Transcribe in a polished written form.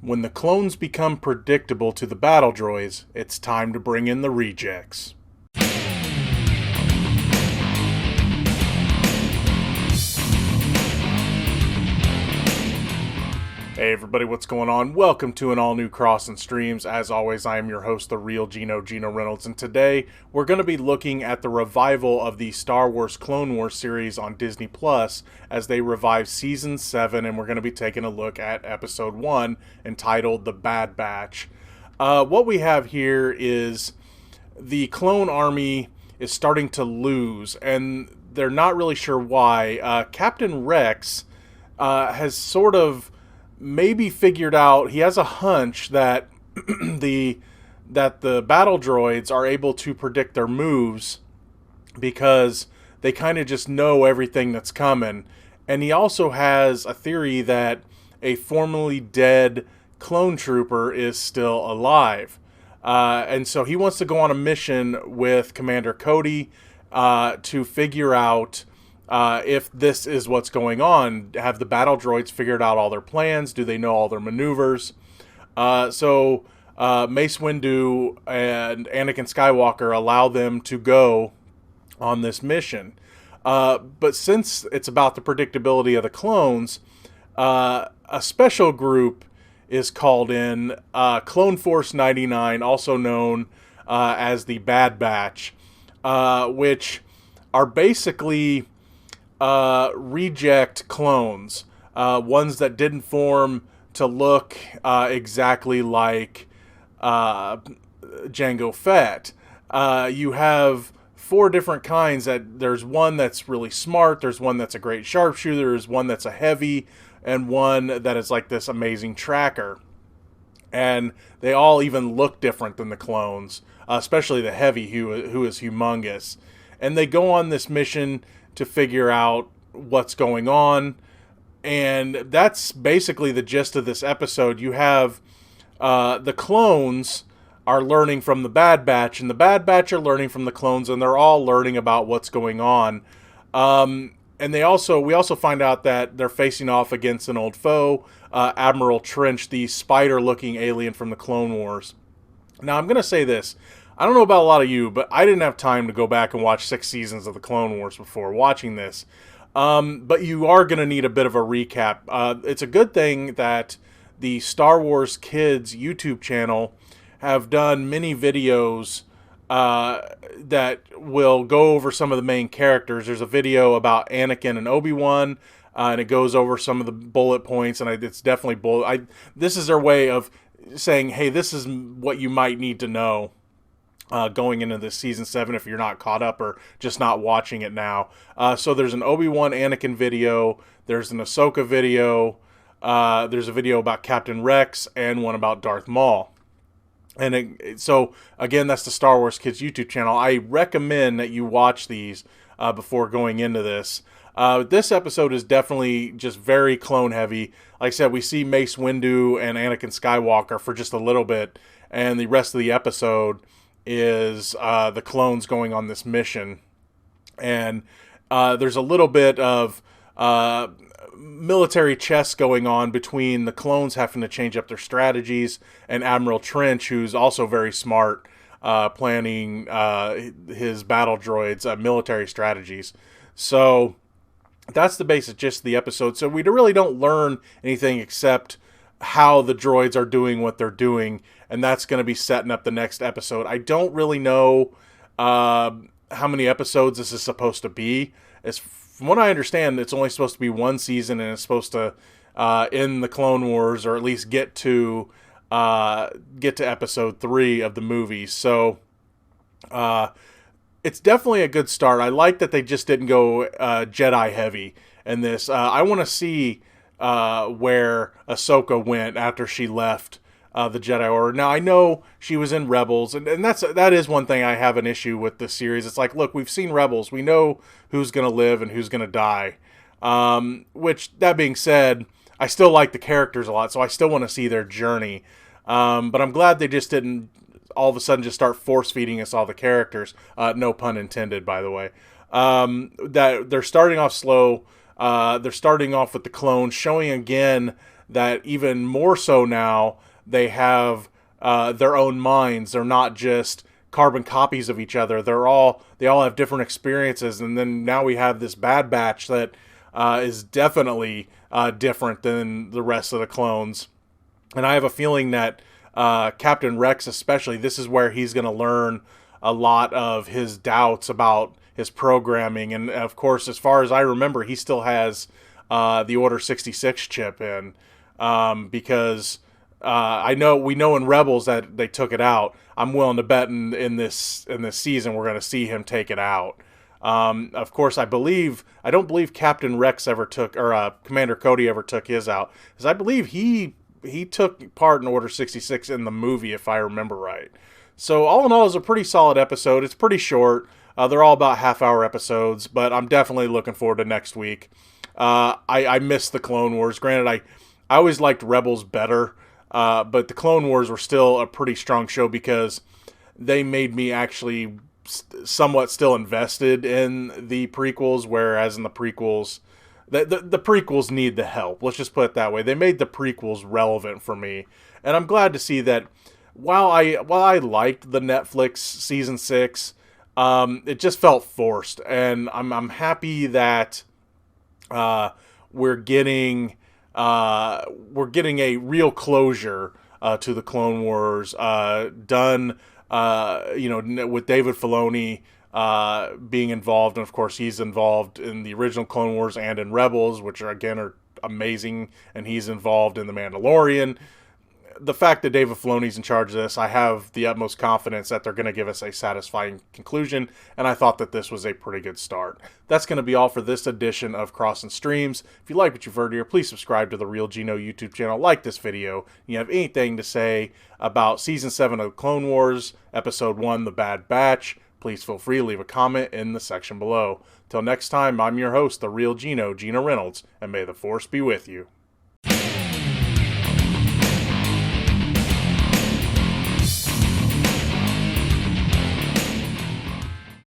When the clones become predictable to the battle droids, it's time to bring in the rejects. Hey everybody, what's going on? Welcome to an all-new Crossin Streams. As always, I am your host, the real Geno Reynolds, and today we're going to be looking at the revival of the Star Wars Clone Wars series on Disney Plus as they revive Season 7, and we're going to be taking a look at Episode 1, entitled The Bad Batch. What we have here is the clone army is starting to lose, and they're not really sure why. Captain Rex has sort of maybe figured out, he has a hunch that the battle droids are able to predict their moves because they kind of just know everything that's coming. And he also has a theory that a formerly dead clone trooper is still alive. And so he wants to go on a mission with Commander Cody to figure out if this is what's going on. Have the battle droids figured out all their plans? Do they know all their maneuvers? So Mace Windu and Anakin Skywalker allow them to go on this mission. But since it's about the predictability of the clones, a special group is called in, Clone Force 99, also known as the Bad Batch, which are basically reject clones, ones that didn't form to look exactly like Jango Fett. You have 4 different kinds. There's one that's really smart, there's one that's a great sharpshooter, there's one that's a heavy, and one that is like this amazing tracker. And they all even look different than the clones, especially the heavy, who is humongous. And they go on this mission to figure out what's going on, and that's basically the gist of this episode. You have the clones are learning from the Bad Batch, and the Bad Batch are learning from the clones, and they're all learning about what's going on. And we also find out that they're facing off against an old foe, Admiral Trench, the spider-looking alien from the Clone Wars. Now, I'm going to say this. I don't know about a lot of you, but I didn't have time to go back and watch 6 seasons of the Clone Wars before watching this. But you are going to need a bit of a recap. It's a good thing that the Star Wars Kids YouTube channel have done many videos that will go over some of the main characters. There's a video about Anakin and Obi-Wan, and it goes over some of the bullet points, and it's definitely this is their way of saying, hey, this is what you might need to know going into this Season 7 if you're not caught up or just not watching it now. So there's an Obi-Wan Anakin video, there's an Ahsoka video, there's a video about Captain Rex, and one about Darth Maul. And so, again, that's the Star Wars Kids YouTube channel. I recommend that you watch these before going into this. This episode is definitely just very clone heavy. Like I said, we see Mace Windu and Anakin Skywalker for just a little bit, and the rest of the episode is the clones going on this mission. And there's a little bit of military chess going on between the clones having to change up their strategies and Admiral Trench, who's also very smart, planning his battle droids' military strategies. So that's the basic gist of the episode. So we really don't learn anything except how the droids are doing what they're doing, and that's going to be setting up the next episode. I don't really know how many episodes this is supposed to be. From what I understand, it's only supposed to be 1 season, and it's supposed to end the Clone Wars, or at least get to episode 3 of the movie. So it's definitely a good start. I like that they just didn't go Jedi heavy in this. I want to see where Ahsoka went after she left the Jedi Order. Now, I know she was in Rebels, and that is one thing I have an issue with this series. It's like, look, we've seen Rebels. We know who's going to live and who's going to die. Which, that being said, I still like the characters a lot, so I still want to see their journey. But I'm glad they just didn't all of a sudden just start force-feeding us all the characters. No pun intended, by the way. That they're starting off slow. They're starting off with the clones, showing again that even more so now they have their own minds. They're not just carbon copies of each other. They all have different experiences, and then now we have this Bad Batch that is definitely different than the rest of the clones. And I have a feeling that Captain Rex, especially, this is where he's going to learn a lot of his doubts about his programming. And of course, as far as I remember, he still has the Order 66 chip in, because we know in Rebels that they took it out. I'm willing to bet in this season we're going to see him take it out. Of course, I don't believe Captain Rex ever took, or Commander Cody ever took his out, because I believe he took part in Order 66 in the movie, if I remember right. So all in all, it's a pretty solid episode. It's pretty short. They're all about half-hour episodes, but I'm definitely looking forward to next week. I miss the Clone Wars. Granted, I always liked Rebels better, but the Clone Wars were still a pretty strong show because they made me actually somewhat still invested in the prequels, whereas in the prequels, the prequels need the help. Let's just put it that way. They made the prequels relevant for me, and I'm glad to see that. While I liked the Netflix season 6, it just felt forced, and I'm happy that we're getting a real closure to the Clone Wars done. With David Filoni being involved, and of course he's involved in the original Clone Wars and in Rebels, which are amazing, and he's involved in The Mandalorian. The fact that David Filoni's in charge of this, I have the utmost confidence that they're going to give us a satisfying conclusion, and I thought that this was a pretty good start. That's going to be all for this edition of Crossin Streams. If you like what you've heard here, please subscribe to the Real Geno YouTube channel, like this video. If you have anything to say about Season 7 of Clone Wars, Episode 1, The Bad Batch, please feel free to leave a comment in the section below. Till next time, I'm your host, the Real Geno, Geno Reynolds, and may the Force be with you.